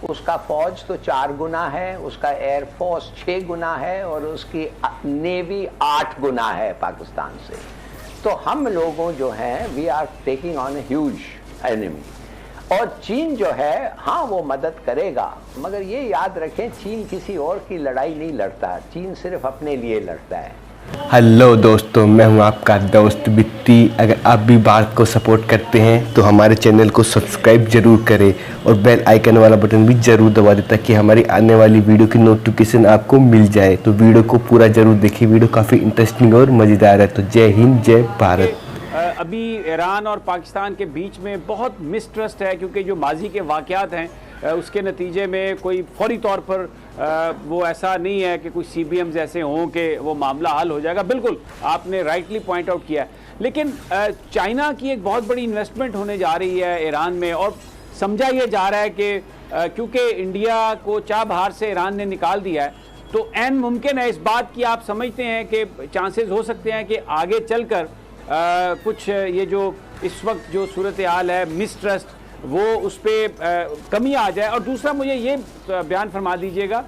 उसका फौज तो 4 गुना है, उसका एयरफोर्स 6 गुना है और उसकी नेवी 8 गुना है पाकिस्तान से। तो हम लोगों जो हैं we are taking on a huge enemy. और चीन जो है हाँ वो मदद करेगा, मगर ये याद रखें चीन किसी और की लड़ाई नहीं लड़ता, चीन सिर्फ अपने लिए लड़ता है। हेलो दोस्तों, मैं हूं आपका दोस्त बिट्टी। अगर आप भी भारत को सपोर्ट करते हैं तो हमारे चैनल को सब्सक्राइब जरूर करें और बेल आइकन वाला बटन भी जरूर दबा दें ताकि हमारी आने वाली वीडियो की नोटिफिकेशन आपको मिल जाए। तो वीडियो को पूरा जरूर देखिए, वीडियो काफ़ी इंटरेस्टिंग और मज़ेदार है। तो जय हिंद, जय भारत। अभी ईरान और पाकिस्तान के बीच में बहुत मिसट्रस्ट है, क्योंकि जो माजी के वाक़यात हैं उसके नतीजे में कोई फौरी तौर पर वो ऐसा नहीं है कि कुछ CBMs ऐसे हों कि वो मामला हल हो जाएगा। बिल्कुल आपने राइटली पॉइंट आउट किया है, लेकिन चाइना की एक बहुत बड़ी इन्वेस्टमेंट होने जा रही है ईरान में, और समझा ये जा रहा है कि क्योंकि इंडिया को चाह बाहर से ईरान ने निकाल दिया है, तो एन मुमकिन है इस बात की, आप समझते हैं कि चांसेस हो सकते हैं कि आगे चलकर कुछ ये जो इस वक्त जो सूरत हाल है मिसट्रस्ट वो उस पर कमी आ जाए। और दूसरा मुझे ये बयान फरमा दीजिएगा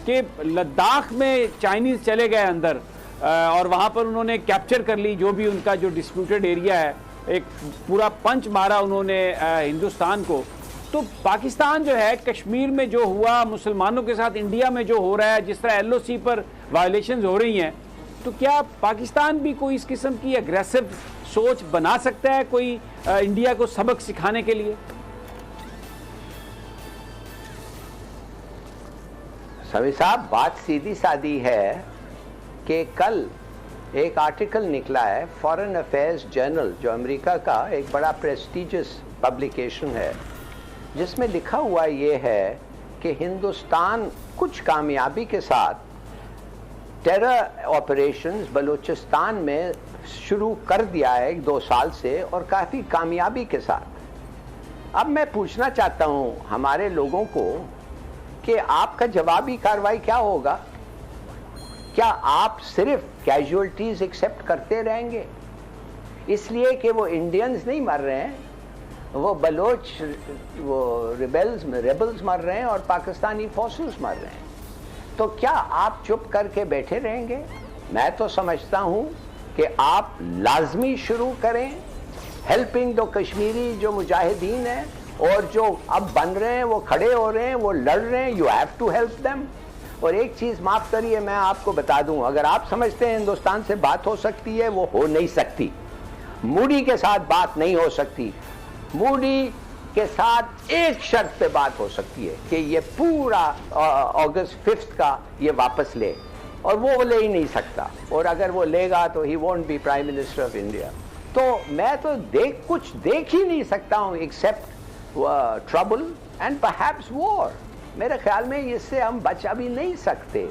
कि लद्दाख में चाइनीज़ चले गए अंदर और वहाँ पर उन्होंने कैप्चर कर ली जो भी उनका जो डिस्प्यूटेड एरिया है, एक पूरा पंच मारा उन्होंने हिंदुस्तान को। तो पाकिस्तान जो है कश्मीर में जो हुआ, मुसलमानों के साथ इंडिया में जो हो रहा है, जिस तरह LOC पर वायलेशंस हो रही हैं, तो क्या पाकिस्तान भी कोई इस किस्म की एग्रेसिव सोच बना सकता है कोई इंडिया को सबक सिखाने के लिए? सभी साहब, बात सीधी सादी है कि कल एक आर्टिकल निकला है फॉरेन अफेयर्स जर्नल, जो अमेरिका का एक बड़ा प्रेस्टिजियस पब्लिकेशन है, जिसमें लिखा हुआ ये है कि हिंदुस्तान कुछ कामयाबी के साथ टेरर ऑपरेशंस बलूचिस्तान में शुरू कर दिया है 1-2 साल से, और काफ़ी कामयाबी के साथ। अब मैं पूछना चाहता हूं हमारे लोगों को कि आपका जवाबी कार्रवाई क्या होगा? क्या आप सिर्फ कैजुअल्टीज एक्सेप्ट करते रहेंगे इसलिए कि वो इंडियंस नहीं मर रहे हैं, वो बलोच वो रेबल्स मर रहे हैं और पाकिस्तानी फोर्सेस मर रहे हैं? तो क्या आप चुप करके बैठे रहेंगे? मैं तो समझता हूं कि आप लाजमी शुरू करें हेल्पिंग द कश्मीरी जो मुजाहिदीन हैं, और जो अब बन रहे हैं वो खड़े हो रहे हैं, वो लड़ रहे हैं, you have to help them. और एक चीज़ माफ़ करिए, मैं आपको बता दूं, अगर आप समझते हैं हिंदुस्तान से बात हो सकती है, वो हो नहीं सकती। मोदी के साथ बात नहीं हो सकती। मोदी के साथ एक शर्त पे बात हो सकती है कि ये पूरा अगस्त 5 का ये वापस ले, और वो ले ही नहीं सकता, और अगर वो लेगा तो he won't be prime minister of India. तो मैं तो कुछ देख ही नहीं सकता हूँ except trouble and perhaps war. मेरे ख्याल में इससे हम बच भी नहीं सकते,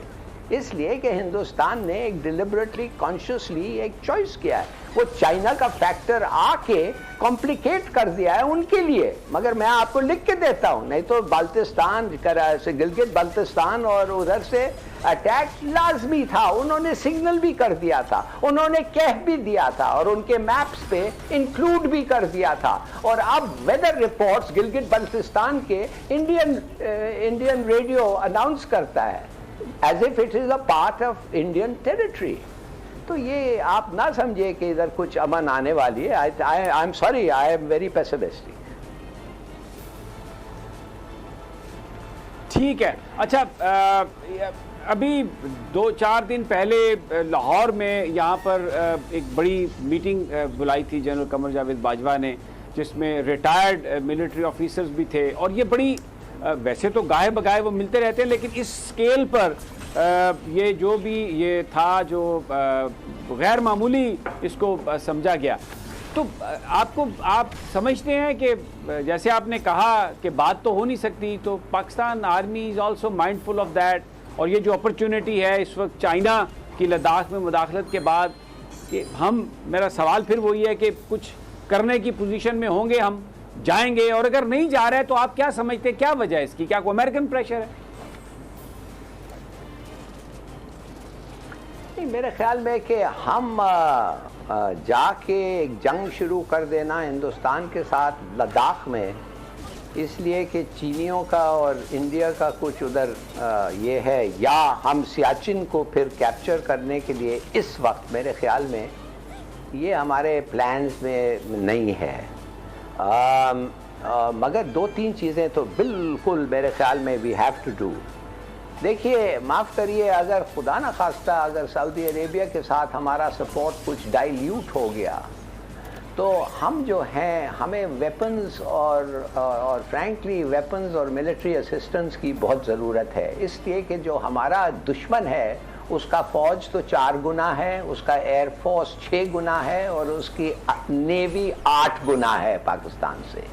इसलिए कि हिंदुस्तान ने एक डिलिबरेटली कॉन्शियसली एक चॉइस किया है। वो चाइना का फैक्टर आके कॉम्प्लिकेट कर दिया है उनके लिए, मगर मैं आपको लिख के देता हूं, नहीं तो बाल्टिस्तान से गिलगित बाल्टिस्तान और उधर से अटैक लाजमी था। उन्होंने सिग्नल भी कर दिया था, उन्होंने कह भी दिया था, और उनके मैप्स पे इंक्लूड भी कर दिया था। और अब वेदर रिपोर्ट्स गिलगित बाल्टिस्तान के इंडियन रेडियो अनाउंस करता है as if it is a part of Indian territory। तो ये आप ना समझिए कि इधर कुछ अमन आने वाली है। I am sorry, I am very pessimistic. ठीक है, अच्छा, अभी 2-4 दिन पहले लाहौर में यहाँ पर एक बड़ी मीटिंग बुलाई थी जनरल कमर जावेद बाजवा ने, जिसमें रिटायर्ड मिलिट्री ऑफिसर्स भी थे, और ये बड़ी वैसे तो गाहे बगाहे वो मिलते रहते हैं, लेकिन इस स्केल पर ये जो भी ये था जो गैर मामूली इसको समझा गया। तो आप समझते हैं कि जैसे आपने कहा कि बात तो हो नहीं सकती, तो Pakistan army is also mindful of that, और ये जो अपॉर्चुनिटी है इस वक्त चाइना की लद्दाख में मुदाखलत के बाद, कि मेरा सवाल फिर वही है कि कुछ करने की पोजीशन में होंगे, हम जाएंगे, और अगर नहीं जा रहे तो आप क्या समझते हैं क्या वजह है इसकी? क्या कोई अमेरिकन प्रेशर है? नहीं, मेरे ख्याल में कि हम जाके एक जंग शुरू कर देना हिंदुस्तान के साथ लद्दाख में, इसलिए कि चीनियों का और इंडिया का कुछ उधर ये है, या हम सियाचिन को फिर कैप्चर करने के लिए इस वक्त मेरे ख्याल में ये हमारे प्लान्स में नहीं है। मगर 2-3 चीज़ें तो बिल्कुल मेरे ख्याल में वी हैव टू डू। देखिए, माफ़ करिए, अगर खुदा न खास्ता अगर सऊदी अरेबिया के साथ हमारा सपोर्ट कुछ डाइल्यूट हो गया तो हम जो हैं, हमें वेपन्स और फ्रैंकली वेपन्स और मिलिट्री असिस्टेंस की बहुत ज़रूरत है। इसलिए कि जो हमारा दुश्मन है उसका फ़ौज तो 4 गुना है, उसका एयरफोर्स 6 गुना है और उसकी नेवी 8 गुना है पाकिस्तान से।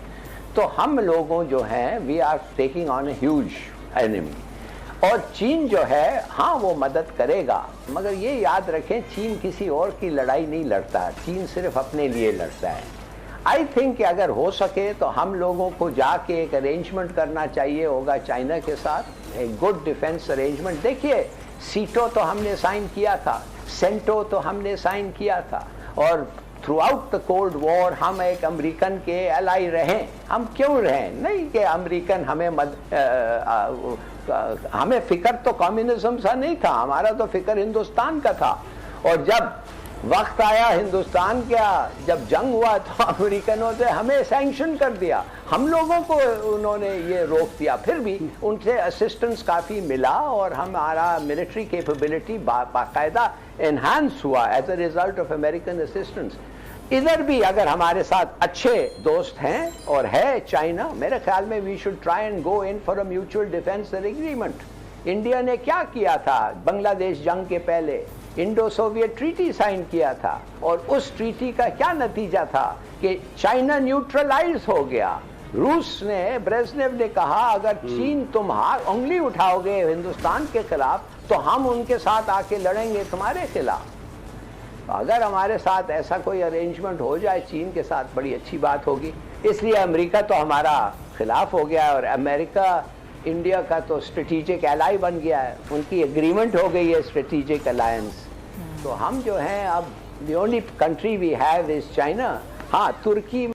तो हम लोगों जो हैं we are taking on a huge enemy. और चीन जो है, हाँ वो मदद करेगा, मगर ये याद रखें चीन किसी और की लड़ाई नहीं लड़ता, चीन सिर्फ अपने लिए लड़ता है। आई थिंक कि अगर हो सके तो हम लोगों को जाके एक अरेंजमेंट करना चाहिए होगा चाइना के साथ, एक गुड डिफेंस अरेंजमेंट। देखिए, सीटो तो हमने साइन किया था, सेंटो तो हमने साइन किया था, और through out the cold war हम एक अमेरिकन के एलाई रहें। हम क्यों रहें? नहीं कि अमेरिकन हमें फिक्र तो कम्युनिज्म सा नहीं था, हमारा तो फिक्र हिंदुस्तान का था। और जब वक्त आया हिंदुस्तान का, जब जंग हुआ तो अमेरिकनों ने हमें सैंक्शन कर दिया, हम लोगों को उन्होंने ये रोक दिया। फिर भी उनसे असिस्टेंस काफ़ी मिला और हमारा मिलिट्री कैपेबिलिटी बाकायदा एनहांस हुआ as a result of American assistance. इधर भी अगर हमारे साथ अच्छे दोस्त हैं और है चाइना, मेरे ख्याल में we should try and go in for a mutual defence agreement. India ने क्या किया था बांग्लादेश जंग के पहले? इंडो सोवियत ट्रीटी साइन किया था, और उस ट्रीटी का क्या नतीजा था कि चाइना न्यूट्रलाइज हो गया। रूस ने, ब्रेजनेव ने कहा अगर चीन तुम उंगली उठाओगे हिंदुस्तान के खिलाफ तो हम उनके साथ आके लड़ेंगे तुम्हारे खिलाफ। अगर हमारे साथ ऐसा कोई अरेंजमेंट हो जाए चीन के साथ, बड़ी अच्छी बात होगी। इसलिए अमेरिका तो हमारा खिलाफ हो गया और अमेरिका इंडिया का तो स्ट्रेटेजिक एलाई बन गया है, उनकी एग्रीमेंट हो गई है स्ट्रेटेजिक अलायंस। तो हम जो हैं अब the only country we have is China. हाँ, तुर्की